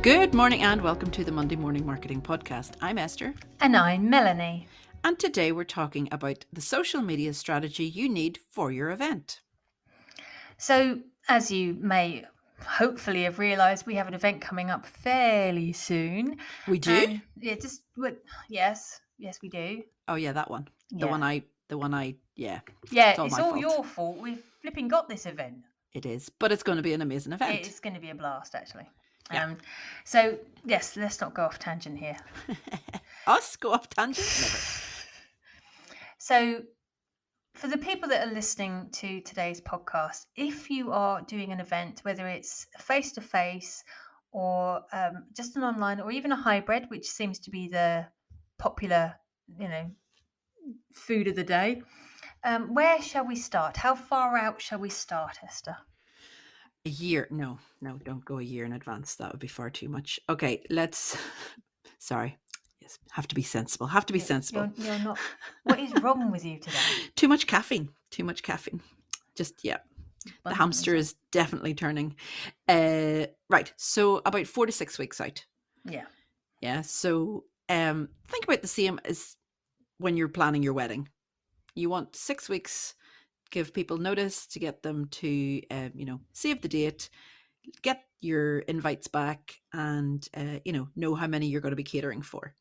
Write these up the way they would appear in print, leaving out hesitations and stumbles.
Good morning and welcome to the Monday Morning Marketing Podcast. I'm Esther. And I'm Melanie. And today we're talking about the social media strategy you need for your event. So, as you may hopefully have realised, we have an event coming up fairly soon. We do? Yes, we do. Oh yeah, that one. Yeah. The one I Yeah, it's all it's my all fault. your fault. We've flipping got this event. It is, but it's going to be an amazing event. It's going to be a blast, actually. Yeah. So, yes, let's not go off tangent here. Us go off tangent? Never. So, for the people that are listening to today's podcast, if you are doing an event, whether it's face-to-face or just an online or even a hybrid, which seems to be the popular, food of the day, where shall we start? How far out shall we start, Esther? A year? No, don't go a year in advance. That would be far too much. Okay, let's. Sorry. Yes, have to be sensible. You're not. What is wrong with you today? Too much caffeine. Just, yeah. The hamster is definitely turning. Right. So about 4 to 6 weeks out. Yeah. Yeah. So think about the same as when you're planning your wedding. You want 6 weeks, give people notice to get them to, save the date, get your invites back and, know how many you're going to be catering for.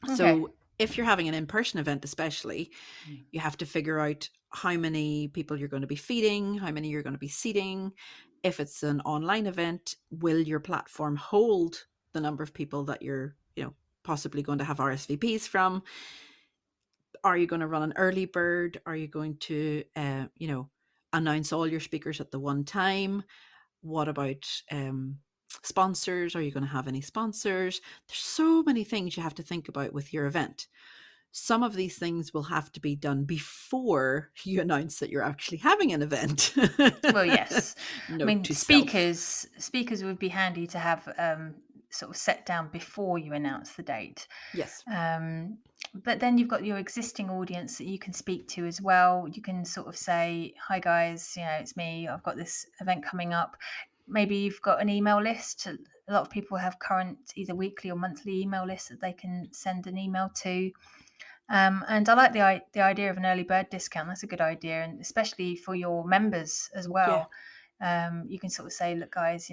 Okay. So if you're having an in-person event, especially, you have to figure out how many people you're going to be feeding, how many you're going to be seating. If it's an online event, will your platform hold the number of people that you're, possibly going to have RSVPs from? Are you going to run an early bird? Are you going to, announce all your speakers at the one time? What about sponsors? Are you going to have any sponsors? There's so many things you have to think about with your event. Some of these things will have to be done before you announce that you're actually having an event. Well, yes. Speakers would be handy to have sort of set down before you announce the date. Yes. But then you've got your existing audience that you can speak to as well. You can sort of say, hi guys, it's me. I've got this event coming up. Maybe you've got an email list. A lot of people have current either weekly or monthly email lists that they can send an email to. And I like the idea of an early bird discount. That's a good idea, and especially for your members as well. Yeah. You can sort of say, look, guys,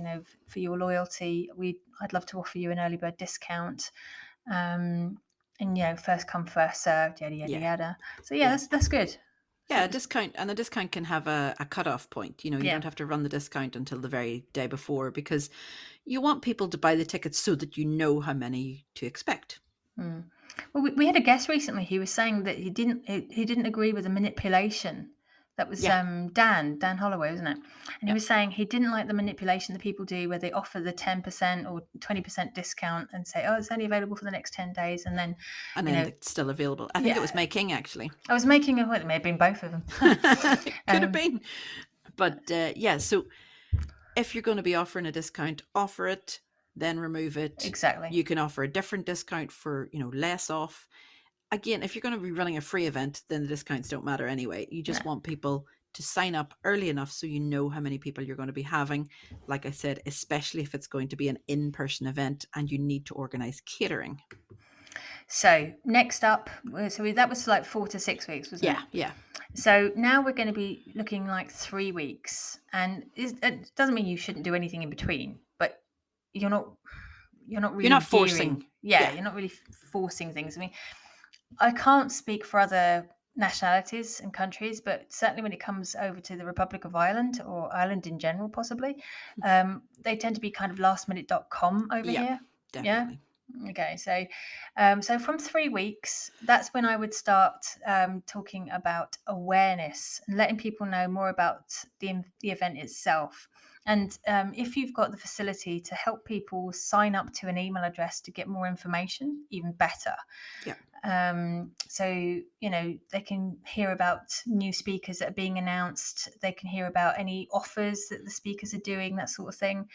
for your loyalty, I'd love to offer you an early bird discount. And first come, first served, yada yada yada. So that's good. Yeah, a discount, and the discount can have a cutoff point. You don't have to run the discount until the very day before, because you want people to buy the tickets so that you know how many to expect. Well, we had a guest recently who was saying that he didn't agree with the manipulation. That was Dan Holloway, wasn't it? And he was saying he didn't like the manipulation that people do where they offer the 10% or 20% discount and say, oh, it's only available for the next 10 days. And then it's still available. I think it was May King, actually. I was making it may have been both of them. Could have been. But so if you're going to be offering a discount, offer it, then remove it. Exactly. You can offer a different discount for, less off. Again, if you're going to be running a free event, then the discounts don't matter anyway. You just want people to sign up early enough so you know how many people you're going to be having. Like I said, especially if it's going to be an in-person event and you need to organize catering. So next up, that was like 4 to 6 weeks, wasn't it? Yeah. So now we're going to be looking like 3 weeks, and it doesn't mean you shouldn't do anything in between, but you're not forcing. You're not really forcing things. I mean, I can't speak for other nationalities and countries, but certainly when it comes over to the Republic of Ireland or Ireland in general, possibly, they tend to be kind of lastminute.com over here. Definitely. Yeah. Okay. So from 3 weeks, that's when I would start talking about awareness and letting people know more about the event itself. And if you've got the facility to help people sign up to an email address to get more information, even better. Yeah. So, they can hear about new speakers that are being announced. They can hear about any offers that the speakers are doing, that sort of thing.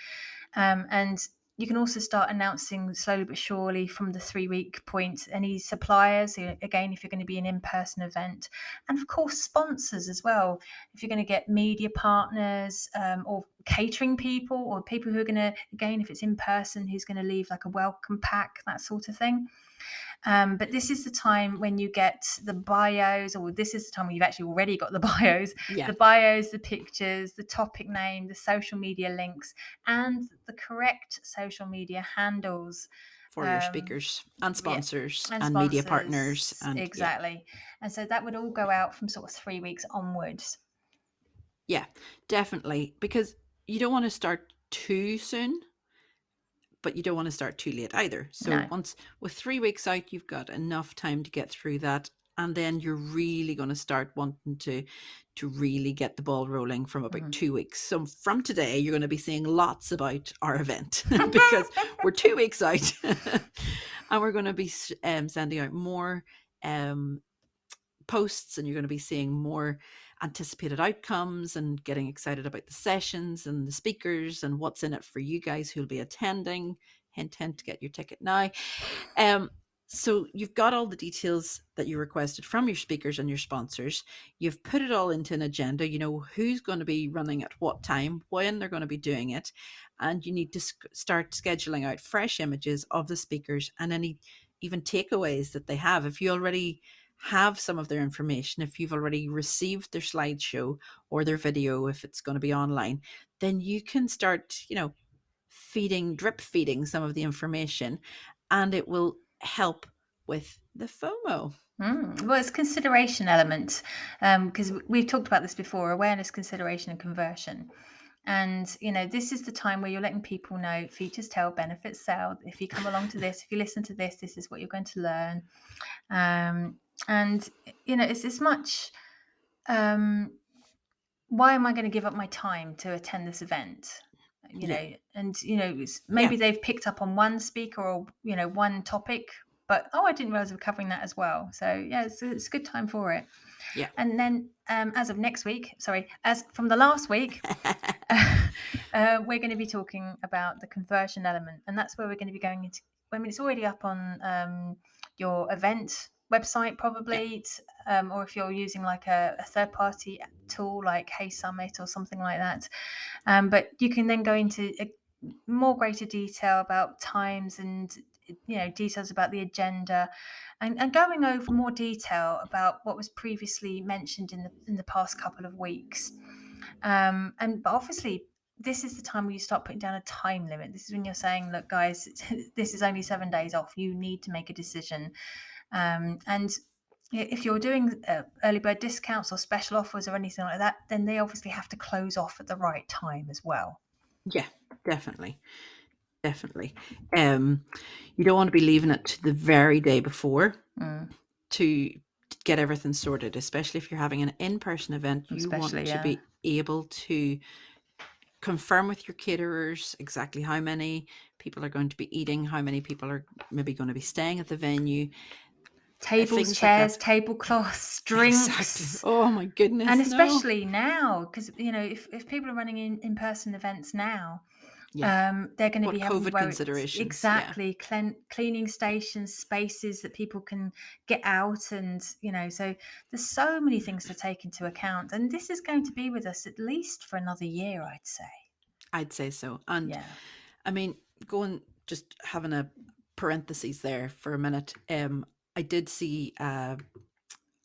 And you can also start announcing slowly but surely from the 3-week point any suppliers, again, if you're going to be an in-person event, and of course sponsors as well. If you're going to get media partners, or catering people, or people who are going to, again, if it's in person, who's going to leave like a welcome pack, that sort of thing. But this is the time when you get the bios, or this is the time when you've actually already got the bios, Yeah. the bios, the pictures, the topic name, the social media links, and the correct social media handles For your speakers and sponsors and media partners. And exactly. And so that would all go out from sort of 3 weeks onwards. Yeah, definitely. Because you don't want to start too soon, but you don't want to start too late either. So No. with 3 weeks out, you've got enough time to get through that. And then you're really going to start wanting to really get the ball rolling from about 2 weeks. So from today, you're going to be seeing lots about our event because we're 2 weeks out and we're going to be sending out more posts, and you're going to be seeing more anticipated outcomes and getting excited about the sessions and the speakers and what's in it for you guys who'll be attending. Hint, hint, get your ticket now. So you've got all the details that you requested from your speakers and your sponsors. You've put it all into an agenda. You know who's going to be running at what time, when they're going to be doing it. And you need to start scheduling out fresh images of the speakers and any even takeaways that they have. If you already have some of their information, if you've already received their slideshow or their video, if it's going to be online, then you can start, drip feeding some of the information, and it will help with the FOMO. Well, it's consideration element, because we've talked about this before: awareness, consideration, and conversion. And this is the time where you're letting people know features tell, benefits sell. If you come along to this, if you listen to this, this is what you're going to learn. And it's as much, why am I going to give up my time to attend this event? And maybe they've picked up on one speaker or one topic, but I didn't realize we're covering that as well. So it's a good time for it. Yeah. And then as from the last week, we're going to be talking about the conversion element, and that's where we're going to be going into. I mean, it's already up on your event website probably, or if you're using like a third-party tool like Hey Summit or something like that. But you can then go into more greater detail about times and details about the agenda, and going over more detail about what was previously mentioned in the past couple of weeks. But obviously, this is the time where you start putting down a time limit. This is when you're saying, look, guys, this is only 7 days off. You need to make a decision. And if you're doing early bird discounts or special offers or anything like that, then they obviously have to close off at the right time as well. Yeah, definitely. Definitely. You don't want to be leaving it to the very day before to get everything sorted, especially if you're having an in-person event. You want to be able to confirm with your caterers exactly how many people are going to be eating, how many people are maybe going to be staying at the venue. Tables, chairs, tablecloths, drinks. Exactly. Oh my goodness. And especially now, because if people are running in-person events now, they're going to be having COVID considerations. Exactly. Cleaning stations, spaces that people can get out, and so there's so many things to take into account, and this is going to be with us at least for another year, I'd say so. And I mean, just having a parenthesis there for a minute, I did see an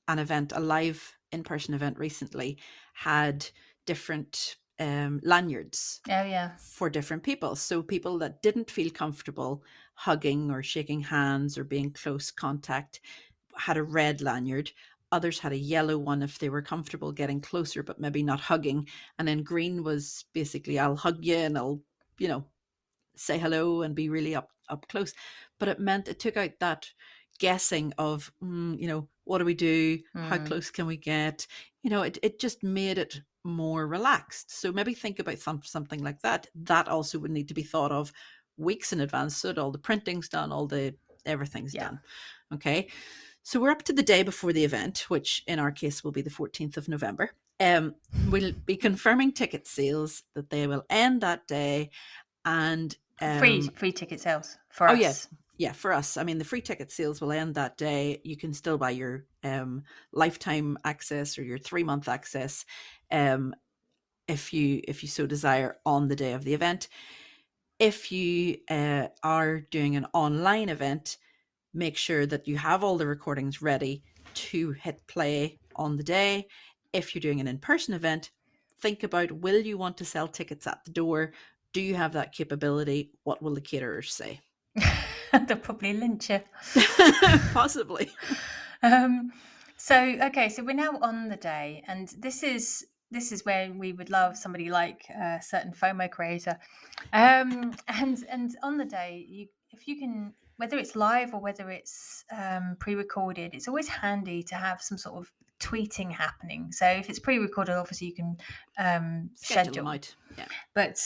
event, a live in-person event recently, had different lanyards for different people. So people that didn't feel comfortable hugging or shaking hands or being close contact had a red lanyard. Others had a yellow one if they were comfortable getting closer but maybe not hugging. And then green was basically, I'll hug you and I'll say hello and be really up close. But it took out that guessing of what do we do, how close can we get, it just made it more relaxed. So maybe think about something like that also would need to be thought of weeks in advance, so that all the printing's done, everything's done. Okay, so we're up to the day before the event, which in our case will be the 14th of November. We'll be confirming ticket sales that they will end that day, and Free ticket sales for Oh, us. yeah, for us. I mean, the free ticket sales will end that day. You can still buy your lifetime access or your 3-month access if you so desire on the day of the event. If you are doing an online event, make sure that you have all the recordings ready to hit play on the day. If you're doing an in-person event, think about, will you want to sell tickets at the door? Do you have that capability? What will the caterers say? They'll probably lynch you. Possibly. So we're now on the day, and this is where we would love somebody like a certain FOMO creator. And on the day, if you can, whether it's live or whether it's pre-recorded, it's always handy to have some sort of tweeting happening. So if it's pre-recorded, obviously you can Schedule them out. Yeah. But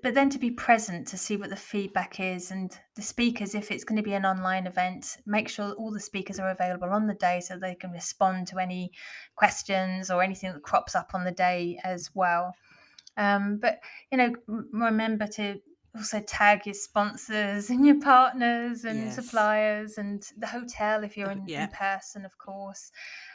but then to be present to see what the feedback is, and the speakers, if it's going to be an online event, make sure all the speakers are available on the day so they can respond to any questions or anything that crops up on the day as well. But remember to also tag your sponsors and your partners and suppliers and the hotel if you're in person, of course.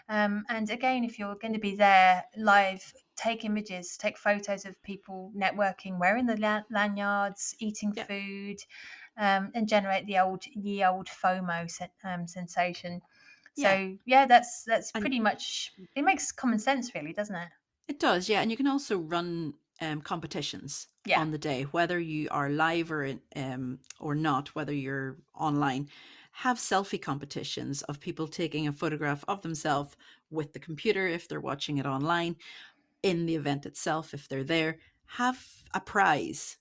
And again, if you're going to be there live, take images, take photos of people networking, wearing the lanyards, eating food, and generate the old FOMO sensation. So that's pretty much, it makes common sense, really, doesn't it? It does, yeah. And you can also run competitions on the day, whether you are live or not, whether you're online. Have selfie competitions of people taking a photograph of themselves with the computer if they're watching it online, in the event itself if they're there. Have a prize,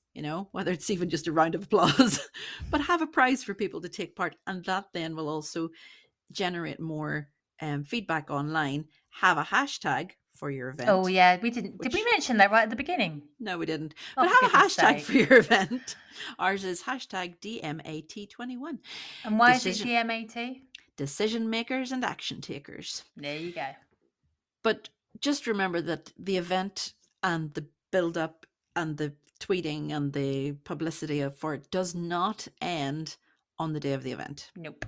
whether it's even just a round of applause, but have a prize for people to take part. And that then will also generate more feedback online. Have a hashtag for your event. Oh yeah, we didn't. Did we mention that right at the beginning? No, we didn't. But have a hashtag for your event. Ours is hashtag DMAT21. And why is it DMAT? Decision makers and action takers. There you go. But just remember that the event and the build-up and the tweeting and the publicity for it does not end on the day of the event. Nope.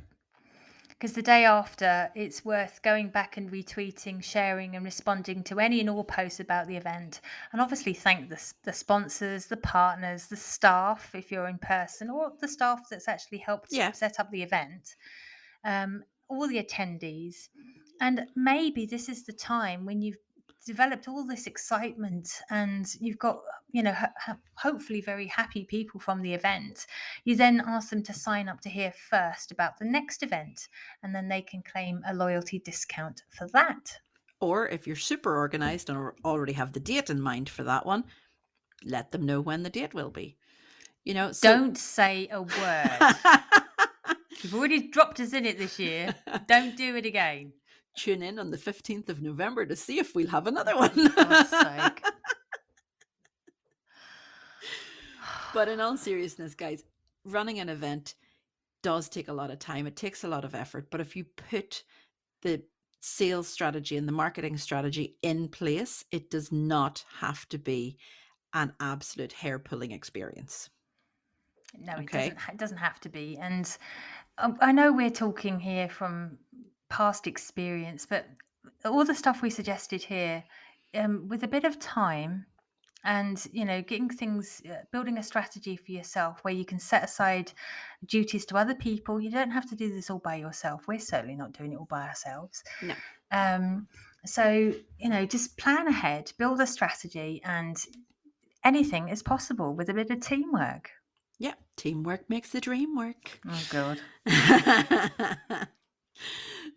Because the day after, it's worth going back and retweeting, sharing and responding to any and all posts about the event. And obviously thank the sponsors, the partners, the staff, if you're in person, or the staff that's actually helped set up the event, all the attendees. And maybe this is the time when you've developed all this excitement and you've got hopefully very happy people from the event. You then ask them to sign up to hear first about the next event, and then they can claim a loyalty discount for that. Or if you're super organized and already have the date in mind for that one, let them know when the date will be. Don't say a word. You've already dropped us in it this year. Don't do it again. Tune in on the 15th of November to see if we'll have another one. For God's sake. But in all seriousness, guys, running an event does take a lot of time. It takes a lot of effort. But if you put the sales strategy and the marketing strategy in place, it does not have to be an absolute hair-pulling experience. No, it doesn't have to be. And I know we're talking here from past experience, but all the stuff we suggested here, with a bit of time and getting things, building a strategy for yourself where you can set aside duties to other people. You don't have to do this all by yourself. We're certainly not doing it all by ourselves. No. So just plan ahead, build a strategy, and anything is possible with a bit of teamwork. Yeah, teamwork makes the dream work. Oh God.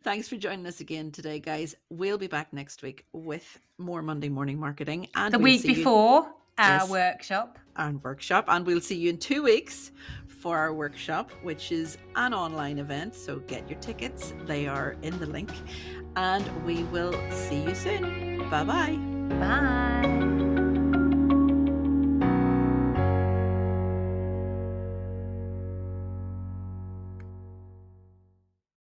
Thanks for joining us again today, guys. We'll be back next week with more Monday Morning Marketing. And the week before our workshop. And we'll see you in 2 weeks for our workshop, which is an online event. So get your tickets. They are in the link. And we will see you soon. Bye-bye. Bye.